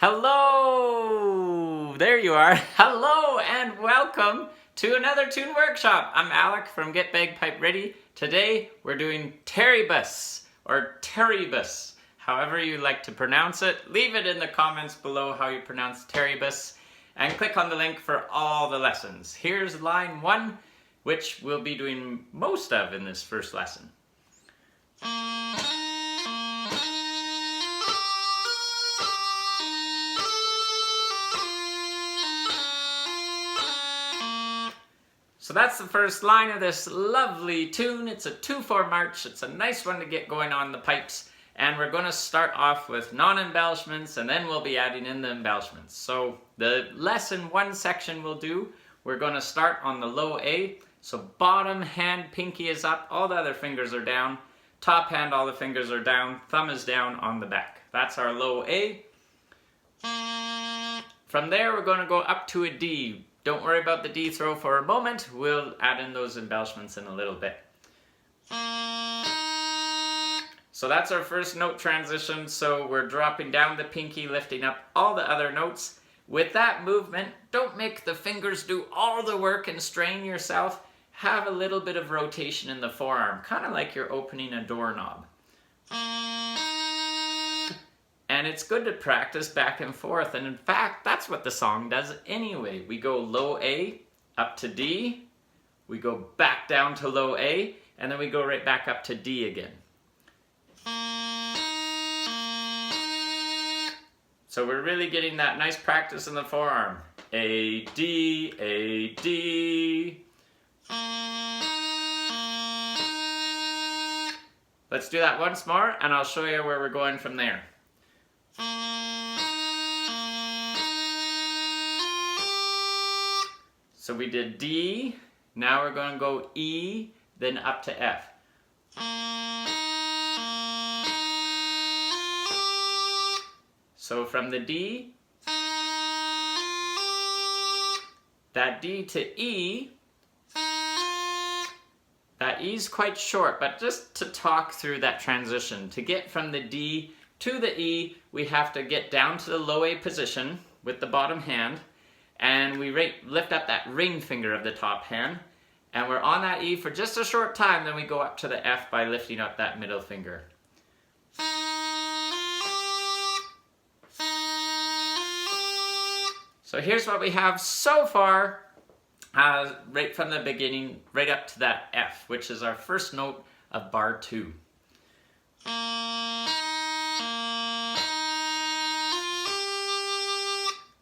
Hello! There you are. Hello and welcome to another tune workshop. I'm Alec from Get Bagpipe Ready. Today we're doing Teribus or Teribus. However you like to pronounce it, leave it in the comments below how you pronounce Teribus and click on the link for all the lessons. Here's line 1, which we'll be doing most of in this first lesson. So that's the first line of this lovely tune. It's a 2/4 march. It's a nice one to get going on the pipes. And we're going to start off with non-embellishments and then we'll be adding in the embellishments. So the lesson 1 section we'll do, we're going to start on the low A. So bottom hand, pinky is up, all the other fingers are down. Top hand, all the fingers are down. Thumb is down on the back. That's our low A. From there we're going to go up to a D. Don't worry about the D throw for a moment. We'll add in those embellishments in a little bit. So that's our first note transition. So we're dropping down the pinky, lifting up all the other notes. With that movement, don't make the fingers do all the work and strain yourself. Have a little bit of rotation in the forearm, kind of like you're opening a doorknob. And it's good to practice back and forth. And in fact, that's what the song does anyway. We go low A, up to D. We go back down to low A. And then we go right back up to D again. So we're really getting that nice practice in the forearm. A, D, A, D. Let's do that once more and I'll show you where we're going from there. So we did D, now we're going to go E, then up to F. So from the D, that D to E, that E is quite short, but just to talk through that transition, to get from the D to the E, we have to get down to the low A position with the bottom hand, and we lift up that ring finger of the top hand, and we're on that E for just a short time, then we go up to the F by lifting up that middle finger. So here's what we have so far, right from the beginning, right up to that F, which is our first note of bar 2.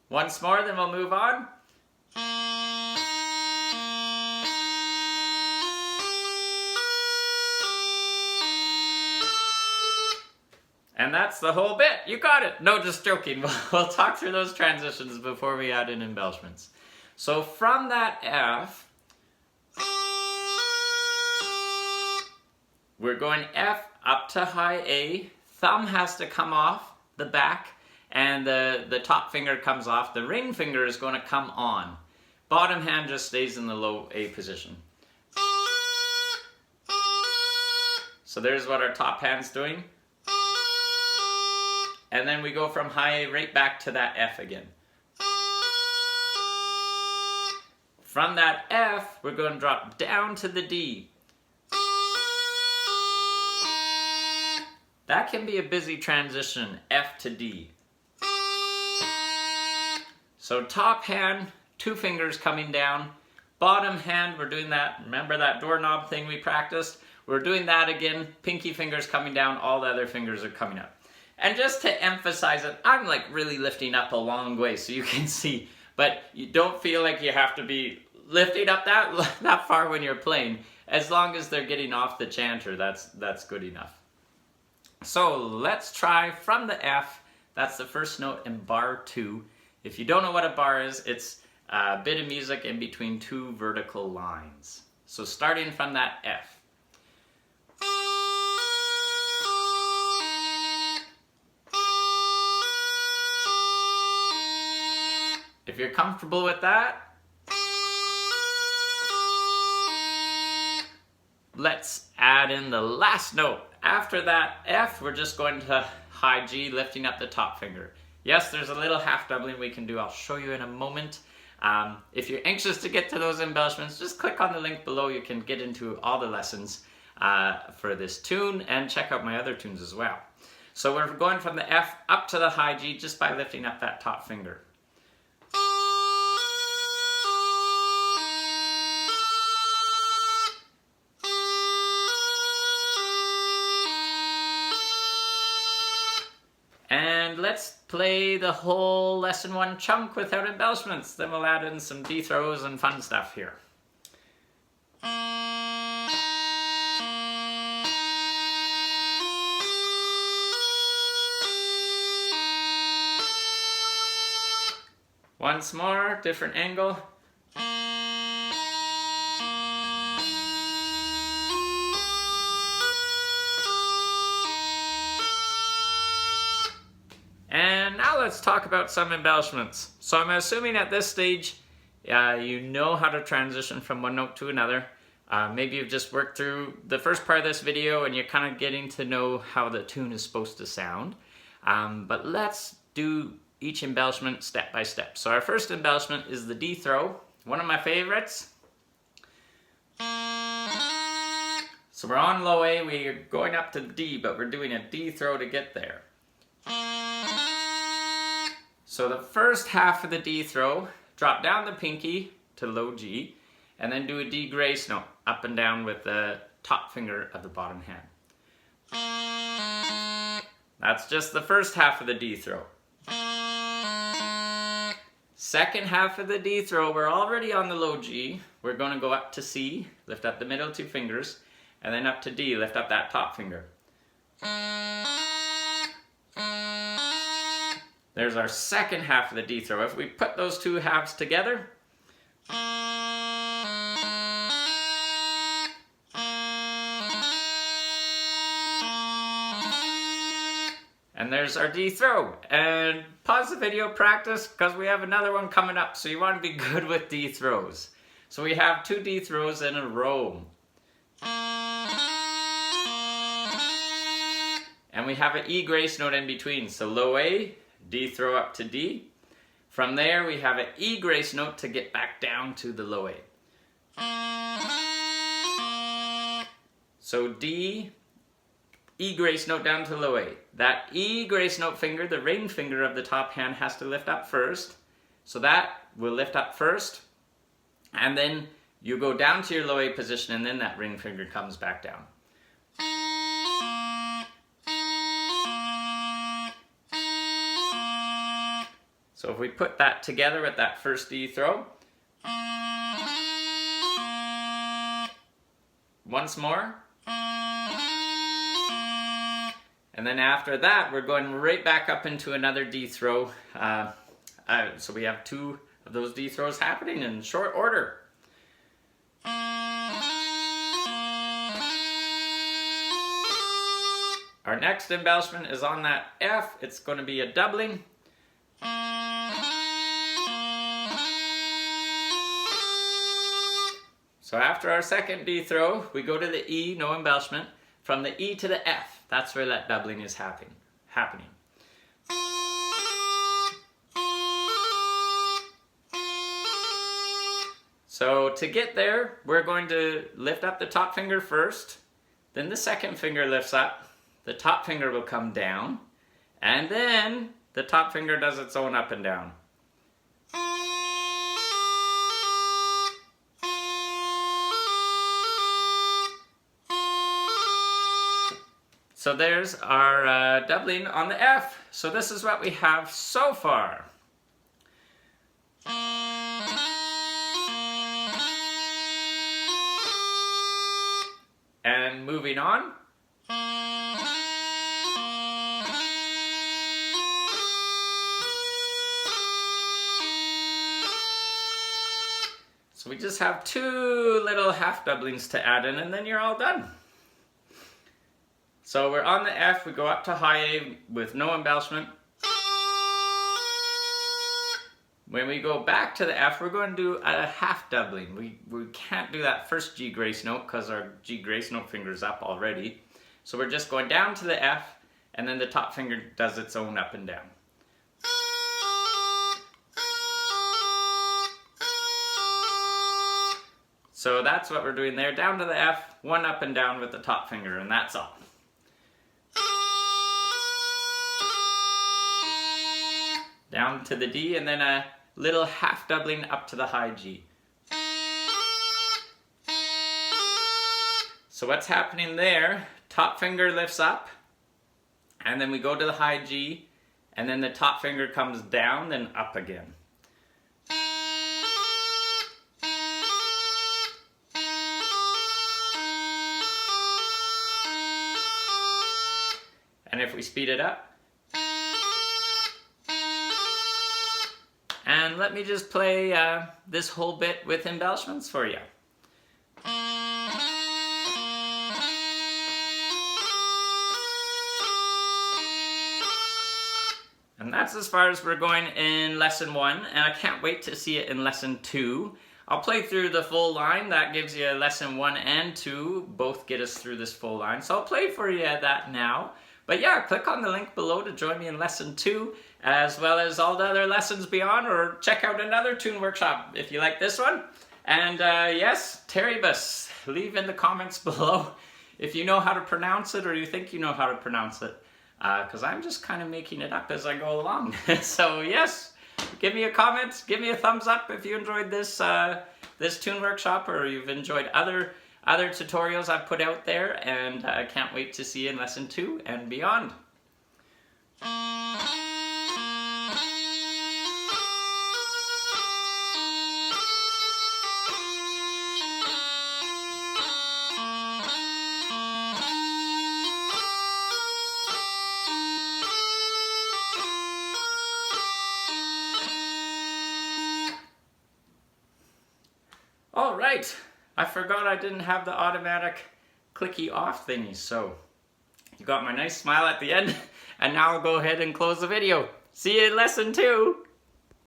Once more, then we'll move on. And that's the whole bit. You got it. No, just joking. We'll talk through those transitions before we add in embellishments. So from that F, we're going F up to high A. Thumb has to come off the back. And the top finger comes off. The ring finger is going to come on. Bottom hand just stays in the low A position. So there's what our top hand's doing. And then we go from high A right back to that F again. From that F, we're going to drop down to the D. That can be a busy transition, F to D. So top hand, 2 fingers coming down. Bottom hand, we're doing that. Remember that doorknob thing we practiced? We're doing that again. Pinky fingers coming down, all the other fingers are coming up. And just to emphasize it, I'm like really lifting up a long way so you can see. But you don't feel like you have to be lifting up that far when you're playing. As long as they're getting off the chanter, that's good enough. So let's try from the F. That's the first note in bar 2. If you don't know what a bar is, it's a bit of music in between 2 vertical lines. So starting from that F. If you're comfortable with that, let's add in the last note. After that F, we're just going to high G, lifting up the top finger. Yes, there's a little half doubling we can do. I'll show you in a moment. If you're anxious to get to those embellishments, just click on the link below. You can get into all the lessons for this tune and check out my other tunes as well. So we're going from the F up to the high G just by lifting up that top finger. And let's play the whole lesson 1 chunk without embellishments. Then we'll add in some D throws and fun stuff here. Once more, different angle. And now let's talk about some embellishments. So I'm assuming at this stage you know how to transition from one note to another. Maybe you've just worked through the first part of this video and you're kind of getting to know how the tune is supposed to sound. But let's do each embellishment step by step. So our first embellishment is the D throw, one of my favorites. So we're on low A, we're going up to D, but we're doing a D throw to get there. So the first half of the D throw, drop down the pinky to low G, and then do a D grace note up and down with the top finger of the bottom hand. That's just the first half of the D throw. Second half of the D throw, we're already on the low G. We're going to go up to C, lift up the middle 2 fingers, and then up to D, lift up that top finger. There's our second half of the D throw. If we put those 2 halves together, and there's our D throw. And pause the video, practice, because we have another one coming up, so you want to be good with D throws. So we have 2 D throws in a row. And we have an E grace note in between. So low A, D throw up to D. From there we have an E grace note to get back down to the low A. So D, E grace note down to low A. That E grace note finger, the ring finger of the top hand, has to lift up first. So that will lift up first. And then you go down to your low A position and then that ring finger comes back down. So if we put that together with that first D throw. Once more. And then after that, we're going right back up into another D throw. So we have 2 of those D throws happening in short order. Our next embellishment is on that F. It's going to be a doubling. So after our second D throw, we go to the E, no embellishment. From the E to the F, that's where that doubling is happening. So to get there, we're going to lift up the top finger first, then the second finger lifts up, the top finger will come down, and then the top finger does its own up and down. So there's our doubling on the F. So this is what we have so far. And moving on. So we just have 2 little half doublings to add in and then you're all done. So we're on the F, we go up to high A with no embellishment. When we go back to the F, we're going to do a half doubling. We can't do that first G grace note because our G grace note finger's up already. So we're just going down to the F, and then the top finger does its own up and down. So that's what we're doing there, down to the F, one up and down with the top finger, and that's all. Down to the D, and then a little half doubling up to the high G. So what's happening there, top finger lifts up, and then we go to the high G, and then the top finger comes down, then up again. And if we speed it up, and let me just play this whole bit with embellishments for you. And that's as far as we're going in lesson 1, and I can't wait to see it in lesson 2. I'll play through the full line. That gives you lesson 1 and 2, both get us through this full line. So I'll play for you that now. But yeah, click on the link below to join me in lesson 2, as well as all the other lessons beyond, or check out another tune workshop if you like this one. And yes, Teribus, leave in the comments below if you know how to pronounce it or you think you know how to pronounce it. Because I'm just kind of making it up as I go along. So yes, give me a comment, give me a thumbs up if you enjoyed this this tune workshop, or you've enjoyed other tutorials I've put out there, and I can't wait to see you in lesson 2 and beyond. All right, I forgot I didn't have the automatic clicky off thingy, so you got my nice smile at the end, and now I'll go ahead and close the video. See you in lesson 2.